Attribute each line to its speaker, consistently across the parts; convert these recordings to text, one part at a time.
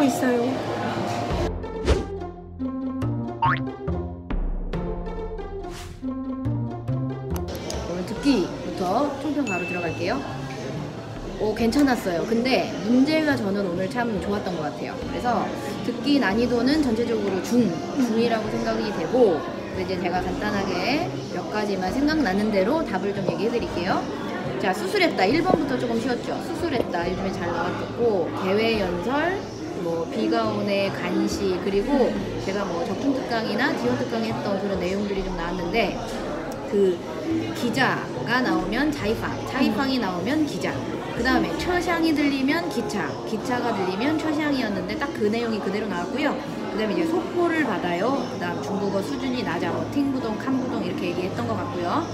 Speaker 1: 하고 있어요.
Speaker 2: 오늘 듣기부터 총평 바로 들어갈게요. 괜찮았어요. 근데 문제가 저는 오늘 참 좋았던 것 같아요. 그래서 듣기 난이도는 전체적으로 중이라고 생각이 되고, 이제 제가 간단하게 몇 가지만 생각나는 대로 답을 좀 얘기해 드릴게요. 자, 수술했다. 1번부터 조금 쉬웠죠. 수술했다. 요즘에 잘 나왔고, 개회연설, 뭐 비가 오네, 간시, 그리고 제가 뭐 적중특강이나 지원특강에 했던 그런 내용들이 좀 나왔는데, 그 기자가 나오면 자이팡이 나오면 기자, 그 다음에 처샹이 들리면 기차가 들리면 처샹이었는데 딱 그 내용이 그대로 나왔고요. 그 다음에 이제 소포를 받아요. 그 다음 중국어 수준이 낮아, 뭐 팅부동, 칸부동 이렇게 얘기했던 것 같고요.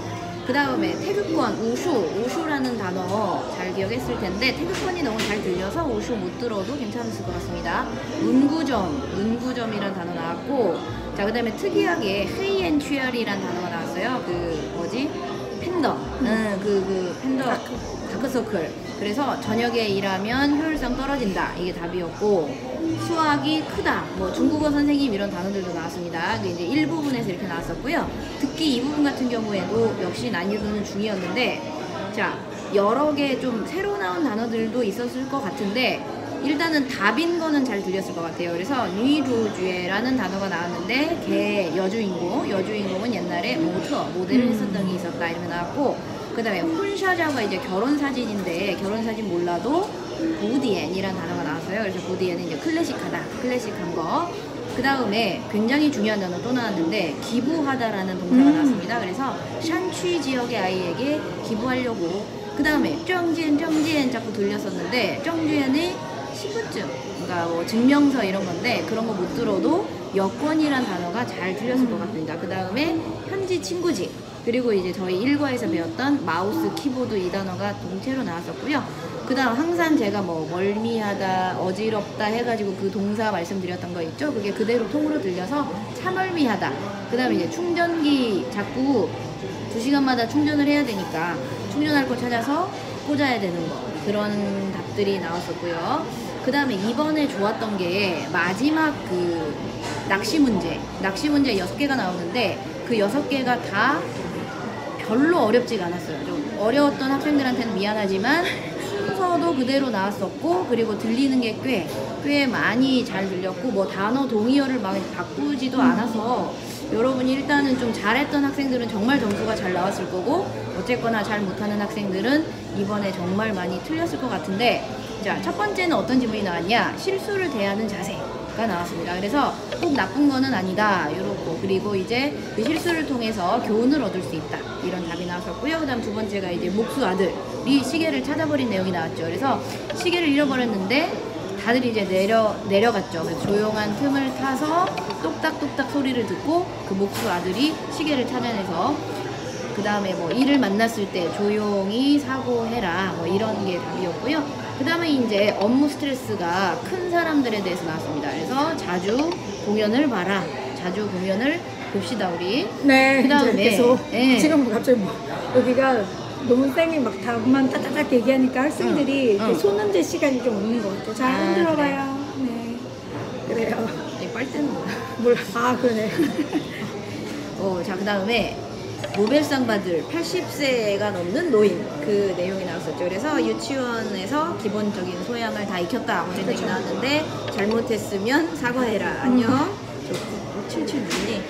Speaker 2: 그 다음에 태극권, 우슈라는 단어 잘 기억했을 텐데 태극권이 너무 잘 들려서 우슈 못 들어도 괜찮았을 것 같습니다. 문구점이란 단어 나왔고, 자, 그 다음에 특이하게 헤이앤취얼이란 단어가 나왔어요. 그 뭐지? 팬더, 그 팬더 다크서클. 그래서 저녁에 일하면 효율성 떨어진다, 이게 답이었고, 수학이 크다, 뭐 중국어 선생님 이런 단어들도 나왔습니다. 이게 이제 1부분에서 이렇게 나왔었고요. 듣기 2부분 같은 경우에도 역시 난이도는 중이었는데, 자, 여러 개 좀 새로 나온 단어들도 있었을 것 같은데 일단은 답인 거는 잘 들렸을 것 같아요. 그래서 뉴주주에라는 단어가 나왔는데 걔 여주인공은 옛날에 모델을 했었던 게 있었다, 이렇게 나왔고, 그 다음에 혼샤자가 이제 결혼사진인데 결혼사진 몰라도 보디엔이라는 단어가 나왔어요. 그래서 보디엔은 이제 클래식한 거. 그 다음에 굉장히 중요한 단어 또 나왔는데 기부하다라는 동사가 나왔습니다. 그래서 샨취 지역의 아이에게 기부하려고. 그 다음에 정지엔 자꾸 들렸었는데 정주엔의 신분증, 그러니까 뭐 증명서 이런 건데 그런 거 못 들어도 여권이란 단어가 잘 들렸을 것 같습니다. 그 다음에 현지 친구지, 그리고 이제 저희 1과에서 배웠던 마우스, 키보드 이 단어가 동체로 나왔었고요. 그 다음 항상 제가 뭐 멀미하다, 어지럽다 해가지고 그 동사 말씀드렸던 거 있죠? 그게 그대로 통으로 들려서 참멀미하다. 그 다음에 이제 충전기 자꾸 2시간마다 충전을 해야 되니까 충전할 거 찾아서 꽂아야 되는 거, 그런 답들이 나왔었고요. 그 다음에 이번에 좋았던 게 마지막 그 낚시 문제 6개가 나오는데 그 6개가 다 별로 어렵지가 않았어요. 좀 어려웠던 학생들한테는 미안하지만 순서도 그대로 나왔었고, 그리고 들리는 게 꽤 많이 잘 들렸고, 뭐 단어 동의어를 막 바꾸지도 않아서 여러분이 일단은 좀 잘했던 학생들은 정말 점수가 잘 나왔을 거고, 어쨌거나 잘 못하는 학생들은 이번에 정말 많이 틀렸을 것 같은데, 자, 첫 번째는 어떤 질문이 나왔냐? 실수를 대하는 자세가 나왔습니다. 그래서 꼭 나쁜 거는 아니다, 요렇고, 그리고 이제 그 실수를 통해서 교훈을 얻을 수 있다, 이런 답이 나왔었고요. 그 다음 두 번째가 이제 목수 아들이 시계를 찾아버린 내용이 나왔죠. 그래서 시계를 잃어버렸는데 다들 이제 내려갔죠. 그래서 조용한 틈을 타서 똑딱똑딱 소리를 듣고 그 목수 아들이 시계를 찾아내서, 그 다음에 뭐 이를 만났을 때 조용히 사고해라, 뭐 이런 게 답이었고요. 그 다음에 이제 업무 스트레스가 큰 사람들에 대해서 나왔습니다. 그래서 자주 공연을 봐라, 자주 공연을 봅시다 우리.
Speaker 1: 네.
Speaker 2: 그 다음에
Speaker 1: 계속
Speaker 2: 네.
Speaker 1: 지금 갑자기 뭐 여기가 너무 쌤이 막 답만 따다닥 얘기하니까 학생들이 이렇게 손 흔들 시간이 좀 없는 것 같아요. 잘 흔들어봐요. 네. 그래요.
Speaker 2: 빨대는 뭐야?
Speaker 1: 몰라. 아, 그러네.
Speaker 2: 자, 그 다음에 노벨상 받을 80세가 넘는 노인, 그 내용이 나왔었죠. 그래서 유치원에서 기본적인 소양을 다 익혔다, 그런 내용이 나왔는데 잘못했으면 사과해라, 안녕. 77분이.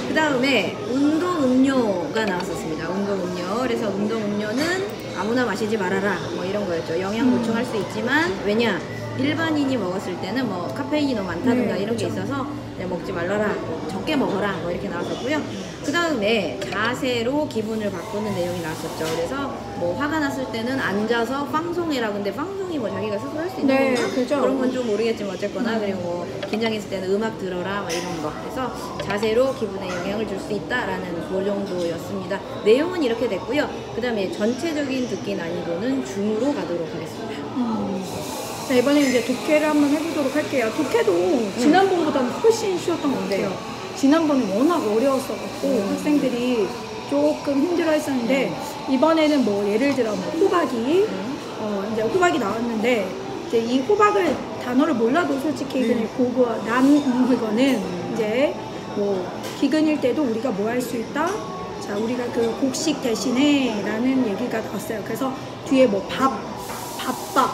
Speaker 2: 그 다음에 운동음료가 나왔었습니다. 운동음료. 그래서 운동음료는 아무나 마시지 말아라, 뭐 이런 거였죠. 영양 보충할 수 있지만, 왜냐, 일반인이 먹었을 때는 뭐 카페인이 너무 많다든가 이런 게 있어서 그냥 먹지 말라라, 적게 먹어라, 뭐 이렇게 나왔었고요. 그 다음에 자세로 기분을 바꾸는 내용이 나왔었죠. 그래서 뭐 화가 났을 때는 앉아서 방송해라. 근데 방송이 뭐 자기가 스스로 할 수 있는 건가?
Speaker 1: 그죠.
Speaker 2: 그런 건 좀 모르겠지만 어쨌거나, 그리고 뭐 긴장했을 때는 음악 들어라, 뭐 이런 거. 그래서 자세로 기분에 영향을 줄 수 있다라는 그 정도였습니다. 내용은 이렇게 됐고요. 그 다음에 전체적인 듣기 난이도는 중으로 가도록 하겠습니다.
Speaker 1: 자, 이번에 이제 독해를 한번 해보도록 할게요. 독해도 지난번보다는 훨씬 쉬웠던 것 같아요. 지난번에 워낙 어려웠어갖고 학생들이 조금 힘들어 했었는데, 이번에는 뭐 예를 들어 뭐 호박이 이제 호박이 나왔는데, 이제 이 호박을 단어를 몰라도 솔직히 그냥 고거 그거는 이제 뭐 기근일 때도 우리가 뭐 할 수 있다. 자, 우리가 그 곡식 대신에 라는 얘기가 나왔어요. 그래서 뒤에 뭐 밥밥,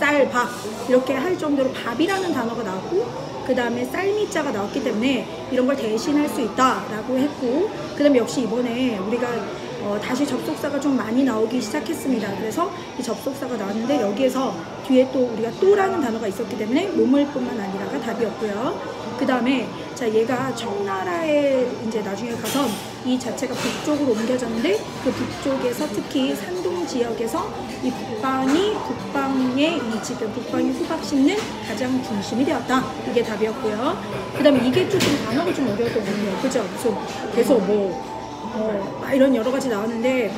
Speaker 1: 쌀밥 이렇게 할 정도로 밥이라는 단어가 나왔고, 그 다음에 쌀미자가 나왔기 때문에 이런 걸 대신할 수 있다라고 했고, 그 다음에 역시 이번에 우리가 다시 접속사가 좀 많이 나오기 시작했습니다. 그래서 이 접속사가 나왔는데 여기에서 뒤에 또 우리가 또라는 단어가 있었기 때문에 모물뿐만 아니라가 답이었고요. 그 다음에 자, 얘가 청나라에 이제 나중에 가서 이 자체가 북쪽으로 옮겨졌는데 그 북쪽에서 특히 산동 지역에서 이 북방의 이 지금 북방의 후박 심는 가장 중심이 되었다. 이게 답이었고요. 그 다음에 이게 조금 단어가 좀 어려웠던 거예요. 그죠? 무슨 계속 막 이런 여러 가지 나왔는데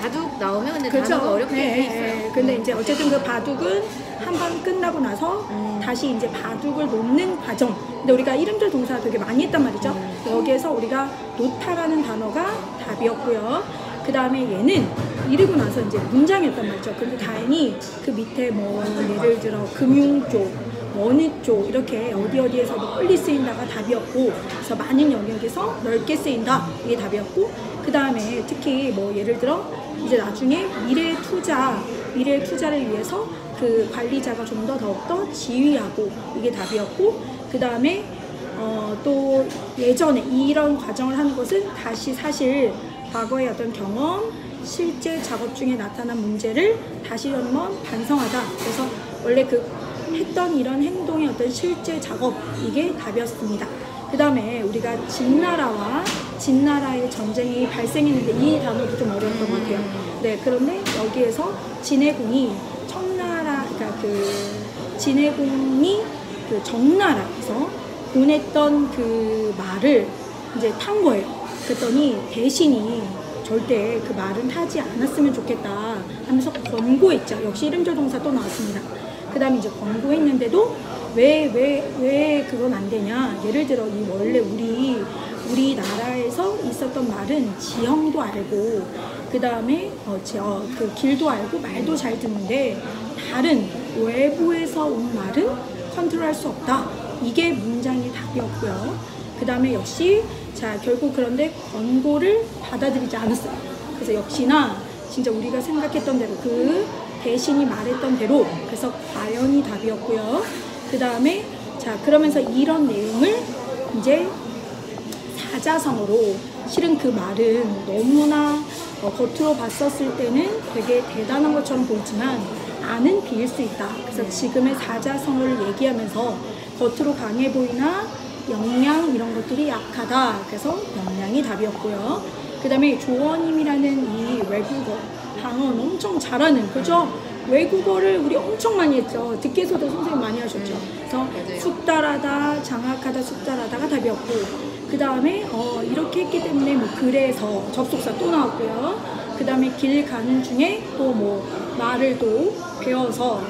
Speaker 2: 바둑 나오면 근데
Speaker 1: 그렇죠?
Speaker 2: 단어가 어렵게 돼 있어요.
Speaker 1: 네. 근데 이제 어쨌든 그 바둑은 한 번 끝나고 나서 다시 이제 바둑을 놓는 과정. 근데 우리가 이름들 동사 되게 많이 했단 말이죠. 여기에서 우리가 놓다라는 단어가 답이었고요. 그 다음에 얘는 이르고 나서 이제 문장이었단 말이죠. 근데 다행히 그 밑에 뭐 예를 들어 금융 쪽, 어느 쪽 이렇게 어디에서 멀리 쓰인다가 답이었고, 그래서 많은 영역에서 넓게 쓰인다 이게 답이었고, 그 다음에 특히 뭐 예를 들어 이제 나중에 미래 투자를 위해서 그 관리자가 좀 더 더욱더 지휘하고 이게 답이었고, 그 다음에 또 예전에 이런 과정을 하는 것은 다시 사실 과거의 어떤 경험, 실제 작업 중에 나타난 문제를 다시 한번 반성하다. 그래서 원래 그 했던 이런 행동의 어떤 실제 작업, 이게 답이었습니다. 그 다음에 우리가 진나라의 전쟁이 발생했는데 이 단어도 좀 어려웠던 것 같아요. 네, 그런데 여기에서 진해군이 그러니까 진해군이 그 정나라에서 보냈던 그 말을 이제 탄 거예요. 그랬더니 대신이 절대 그 말은 타지 않았으면 좋겠다 하면서 권고했죠. 역시 이름절 동사 또 나왔습니다. 그 다음에 이제 권고했는데도 왜 그건 안 되냐. 예를 들어 이 원래 우리나라에서 있었던 말은 지형도 알고 그 다음에 그 길도 알고 말도 잘 듣는데 다른 외부에서 온 말은 컨트롤할 수 없다. 이게 문장의 답이었고요. 그 다음에 역시 자 결국 그런데 권고를 받아들이지 않았어요. 그래서 역시나 진짜 우리가 생각했던 대로 그 대신이 말했던 대로 그래서 과연이 답이었고요. 그 다음에 자 그러면서 이런 내용을 이제 사자성어로 실은 그 말은 너무나 겉으로 봤었을 때는 되게 대단한 것처럼 보이지만 안은 비일 수 있다. 그래서 지금의 사자성어를 얘기하면서 겉으로 강해 보이나 역량 이런 것들이 약하다. 그래서 역량이 답이었고요. 그 다음에 조원임이라는 이 외국어 방언 엄청 잘하는 그죠? 외국어를 우리 엄청 많이 했죠. 듣기에서도 선생님 많이 하셨죠. 그래서 숙달하다, 장악하다, 숙달하다가 답이었고 그 다음에 이렇게 했기 때문에 뭐 그래서 접속사 또 나왔고요. 그 다음에 길 가는 중에 또 뭐 말을 또 배워서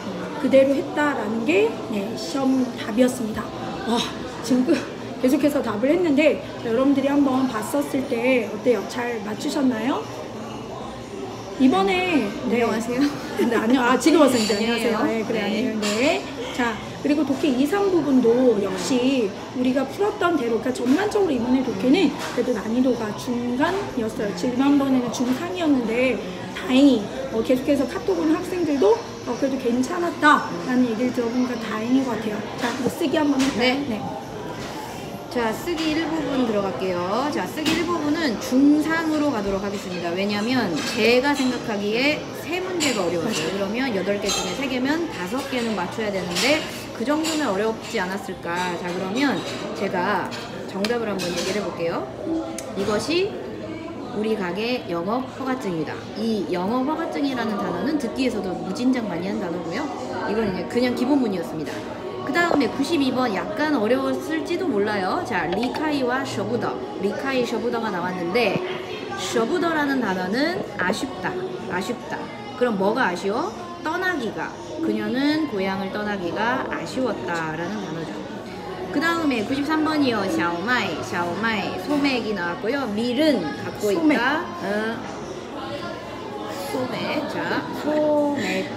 Speaker 1: 그대로 했다라는 게 네, 시험 답이었습니다. 지금 계속해서 답을 했는데 자, 여러분들이 한번 봤었을 때 어때요? 잘 맞추셨나요? 이번에
Speaker 2: 안녕하세요.
Speaker 1: 네, 안녕. 지금 와서 이제 안녕하세요.
Speaker 2: 아니에요.
Speaker 1: 네, 그래
Speaker 2: 네.
Speaker 1: 아니에요. 네. 자 그리고 독해 2, 3 부분도 역시 우리가 풀었던 대로 그러니까 전반적으로 이번에 독해는 그래도 난이도가 중간이었어요. 지난번에는 중상이었는데 다행히 계속해서 카톡 오는 학생들도 그래도 괜찮았다라는 얘기를 들어보니까 다행인 것 같아요. 자, 이거 쓰기 한번 할까요?
Speaker 2: 네. 자, 쓰기 1부분 들어갈게요. 자, 쓰기 1부분은 중상으로 가도록 하겠습니다. 왜냐면 제가 생각하기에 3문제가 어려웠어요. 그러면 8개 중에 3개면 5개는 맞춰야 되는데 그 정도면 어렵지 않았을까. 자, 그러면 제가 정답을 한번 얘기를 해볼게요. 이것이 우리 가게 영업 허가증이다. 이 영업 허가증이라는 단어는 듣기에서도 무진장 많이 한 단어고요. 이건 이제 그냥 기본문이었습니다. 그 다음에 92번 약간 어려웠을지도 몰라요. 자, 리카이와 셔부더. 리카이 셔부더가 나왔는데 셔부더라는 단어는 아쉽다. 그럼 뭐가 아쉬워? 떠나기가. 그녀는 고향을 떠나기가 아쉬웠다라는 단어죠. 그 다음에 93번이요. 샤오마이. 소맥이 나왔고요. 밀은 갖고
Speaker 1: 소맥.
Speaker 2: 있다. 소맥. 자,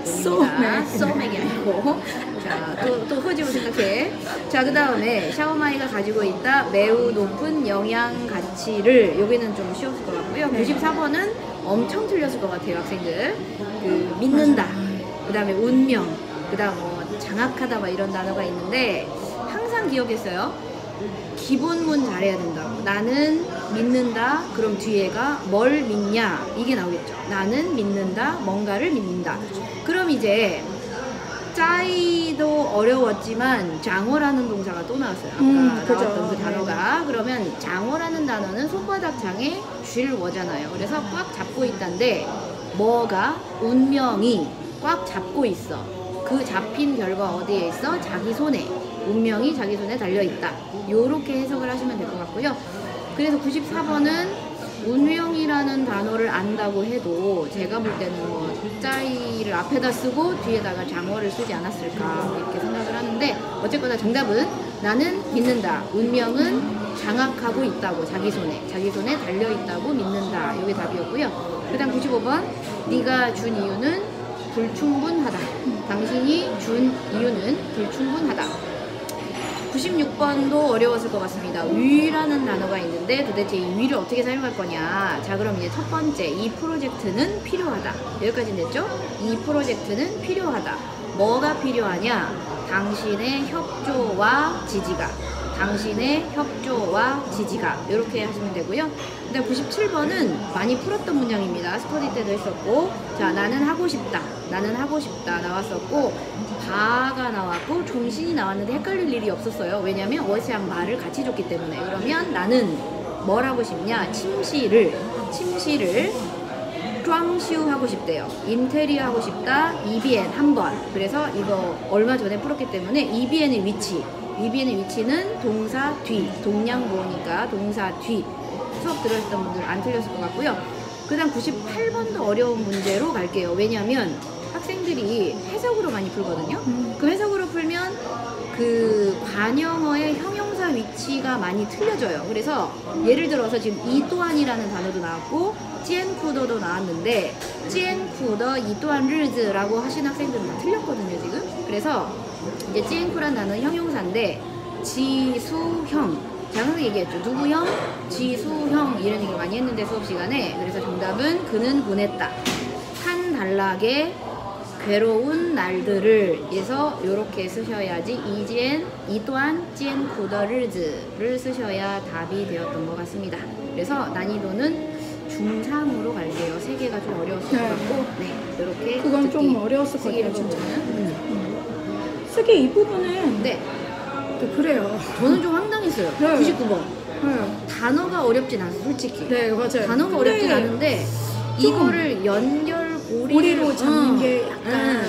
Speaker 2: 소맥입니다. 소맥이 아니고. 자, 또 흐지고 생각해. 자, 그 다음에 샤오마이가 가지고 있다 매우 높은 영양 가치를, 여기는 좀 쉬웠을 것 같고요. 94번은 엄청 틀렸을 것 같아요, 학생들. 그 믿는다. 그 다음에 운명. 그 다음 뭐 장악하다 막 이런 단어가 있는데 항상 기억했어요. 기본문 잘해야 된다고. 나는 믿는다. 그럼 뒤에가 뭘 믿냐? 이게 나오겠죠. 나는 믿는다. 뭔가를 믿는다. 그럼 이제 짜이도 어려웠지만 장어라는 동사가 또 나왔어요. 아까 나왔던 그 단어가. 그러면 장어라는 단어는 손바닥 장에 쥘워잖아요. 그래서 꽉 잡고 있다인데 뭐가 운명이 꽉 잡고 있어. 그 잡힌 결과 어디에 있어? 자기 손에. 운명이 자기 손에 달려있다. 요렇게 해석을 하시면 될 것 같고요. 그래서 94번은 운명이라는 단어를 안다고 해도 제가 볼 때는 뭐 짜이를 앞에다 쓰고 뒤에다가 장어를 쓰지 않았을까 이렇게 생각을 하는데, 어쨌거나 정답은 나는 믿는다. 운명은 장악하고 있다고. 자기 손에 달려있다고 믿는다. 이게 답이었고요. 그 다음 95번 네가 준 이유는 불충분하다. 당신이 준 이유는 불충분하다. 96번도 어려웠을 것 같습니다. 위라는 단어가 있는데 도대체 이 위를 어떻게 사용할 거냐. 자, 그럼 이제 첫 번째, 이 프로젝트는 필요하다. 여기까지 됐죠? 이 프로젝트는 필요하다. 뭐가 필요하냐? 당신의 협조와 지지가. 당신의 협조와 지지가. 이렇게 하시면 되고요. 그 다음 97번은 많이 풀었던 문장입니다. 스터디 때도 했었고, 자, 나는 하고 싶다. 나는 하고 싶다 나왔었고, 바가 나왔고 종신이 나왔는데 헷갈릴 일이 없었어요. 왜냐면 어시랑 말을 같이 줬기 때문에. 그러면 나는 뭘 하고 싶냐? 침실을 裝修 하고 싶대요. 인테리어 하고 싶다. 이비엔 한 번. 그래서 이거 얼마 전에 풀었기 때문에 이비엔의 위치는 동사 뒤. 동량보니까 동사 뒤. 수업 들으셨던 분들 안 틀렸을 것 같고요. 그 다음 98번도 어려운 문제로 갈게요. 왜냐면 학생들이 해석으로 많이 풀거든요. 그 해석으로 풀면 그 관형어의 형용사 위치가 많이 틀려져요. 그래서 예를 들어서 지금 이 또한이라는 단어도 나왔고 찌엔쿠더도 나왔는데 찌엔쿠더 이 또한 르즈라고 하신 학생들은 다 틀렸거든요 지금. 그래서 이제 찌엔쿠라는 단어는 형용사인데 지수형, 제가 항상 얘기했죠. 누구형? 지수형. 이런 얘기를 많이 했는데 수업 시간에. 그래서 정답은 그는 보냈다. 한 단락에 괴로운 날들을 해서 요렇게 쓰셔야지 이 또한 찌엔쿠더르즈를 쓰셔야 답이 되었던 것 같습니다. 그래서 난이도는 중3으로 갈게요. 3개가 좀 어려웠을 것 같고, 네, 이렇게
Speaker 1: 그건 좀 어려웠을 것 같아요, 진짜. 쓰기 이 부분은
Speaker 2: 네,
Speaker 1: 그래요.
Speaker 2: 저는 좀 황당했어요.
Speaker 1: 네.
Speaker 2: 99번. 단어가 어렵진 않아요, 솔직히.
Speaker 1: 네, 맞아요.
Speaker 2: 단어가 어렵진 않은데 이거를 연결고리로
Speaker 1: 잡는 게 약간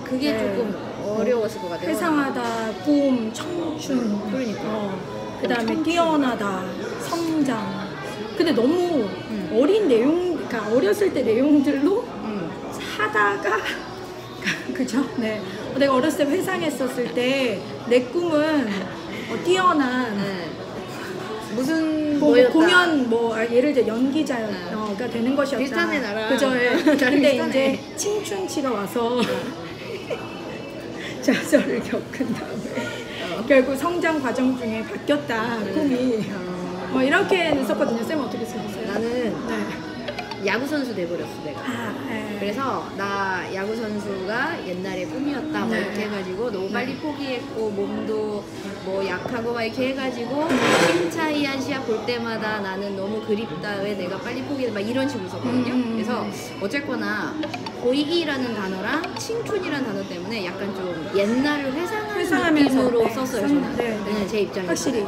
Speaker 2: 그게 조금 어려웠을 것 같아요.
Speaker 1: 회상하다, 봄, 청춘,
Speaker 2: 그러니까.
Speaker 1: 그 다음에 뛰어나다, 성장. 근데 너무 어린 내용, 그러니까 어렸을 때 내용들로 하다가 그죠? 네. 내가 어렸을 때 회상했었을 때 내 꿈은 뛰어난
Speaker 2: 무슨
Speaker 1: 뭐
Speaker 2: 뭐였다.
Speaker 1: 공연 예를 들어 연기자가 되는 것이었다.
Speaker 2: 비슷하네 나랑.
Speaker 1: 그죠? 예. 근데
Speaker 2: 비슷하네.
Speaker 1: 이제青春期가 와서 좌절을 겪은 다음에 결국 성장 과정 중에 바뀌었다 꿈이. 뭐 이렇게 썼거든요. 쌤 어떻게 쓰셨어요?
Speaker 2: 나는
Speaker 1: 네.
Speaker 2: 야구 선수 돼버렸어 내가.
Speaker 1: 네.
Speaker 2: 그래서 나 야구 선수가 옛날에 꿈이었다 뭐 이렇게 해가지고 너무 빨리 포기했고 몸도 뭐 약하고 막 이렇게 해가지고 심차이한 시합 볼 때마다 나는 너무 그립다 왜 내가 빨리 포기했다 막 이런 식으로 썼거든요. 그래서 어쨌거나 고이라는 단어랑青春이라는 단어 때문에 약간 좀 옛날을 회상하는 느낌으로 썼어요 저는. 네, 제 입장에서
Speaker 1: 확실히.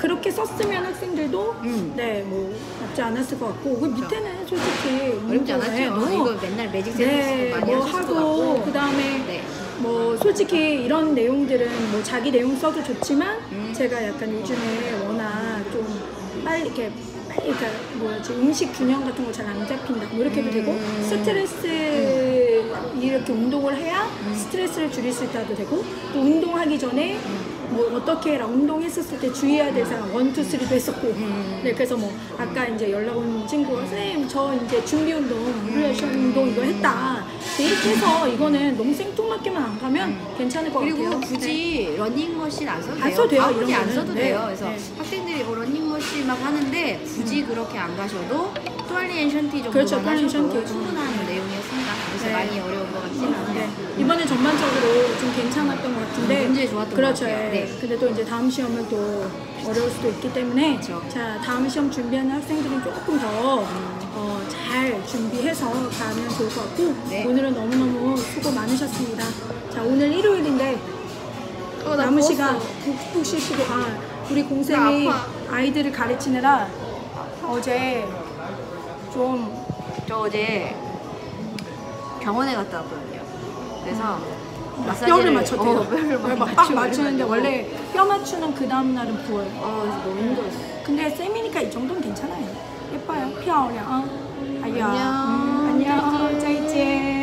Speaker 1: 그렇게 썼으면 학생들도 뭐 나쁘지 않았을 것 같고 그 밑에는 솔직히
Speaker 2: 어렵지 않았죠. 이거 맨날 매직
Speaker 1: 네,
Speaker 2: 많이
Speaker 1: 뭐
Speaker 2: 하셨을 것
Speaker 1: 하고
Speaker 2: 같고.
Speaker 1: 그다음에 뭐 솔직히 이런 내용들은 뭐 자기 내용 써도 좋지만 제가 약간 요즘에 워낙 좀 이렇게 그러니까 뭐지 음식 균형 같은 거 잘 안 잡힌다 뭐 이렇게 해도 되고 스트레스 이렇게 운동을 해야 스트레스를 줄일 수 있다도 되고 또 운동하기 전에 뭐 어떻게 해라 운동했었을 때 주의해야 될 사람 1, 2, 3도 했었고 네, 그래서 뭐 아까 이제 연락 온 친구가 선생님 저 이제 준비 운동, 릴레이션 운동 이거 했다 이렇게 해서 이거는 너무 생뚱맞게만 안 가면 괜찮을 것
Speaker 2: 그리고
Speaker 1: 같아요.
Speaker 2: 굳이 러닝머신 안 써도 돼요.
Speaker 1: 안 써도 돼요,
Speaker 2: 굳이
Speaker 1: 이런
Speaker 2: 안 써도
Speaker 1: 거는.
Speaker 2: 돼요.
Speaker 1: 네.
Speaker 2: 그래서
Speaker 1: 네.
Speaker 2: 학생들이 뭐 러닝머신 막 하는데 굳이 그렇게 안 가셔도 또알리 앤 션티 정도만
Speaker 1: 그렇죠, 또알리 앤
Speaker 2: 하셔도
Speaker 1: 션티.
Speaker 2: 충분한 내용이었습니다. 그래서
Speaker 1: 네.
Speaker 2: 많이 어려운 것 같지는 않아요.
Speaker 1: 네. 이번에 전반적으로 좀 괜찮았던 것 같은데
Speaker 2: 문제 좋았던
Speaker 1: 그렇죠.
Speaker 2: 것 같아요.
Speaker 1: 예.
Speaker 2: 네.
Speaker 1: 근데 또 이제 다음 시험은 또 어려울 수도 있기 때문에
Speaker 2: 그렇죠.
Speaker 1: 자 다음 시험 준비하는 학생들은 조금 더 잘 준비해서 가면 좋을 것 같고
Speaker 2: 네.
Speaker 1: 오늘은 너무너무 수고 많으셨습니다. 자 오늘 일요일인데
Speaker 2: 나
Speaker 1: 남은
Speaker 2: 부었어.
Speaker 1: 시간 푹 쉬시고 우리 공쌤이
Speaker 2: 나 아파.
Speaker 1: 아이들을 가르치느라 어제 좀
Speaker 2: 저 어제 병원에 갔다 왔거든요. 그래서
Speaker 1: 뼈를 맞췄대요.
Speaker 2: 뼈를 막
Speaker 1: 막
Speaker 2: 맞추고
Speaker 1: 맞추는데
Speaker 2: 그래가지고.
Speaker 1: 원래 뼈 맞추는 그 다음 날은 부어요.
Speaker 2: 그래서 너무 힘들었어.
Speaker 1: 근데 쌤이니까 이 정도는 괜찮아요. 예뻐요. 漂亮. 哎呀.
Speaker 2: 안녕.
Speaker 1: 안녕. 再见.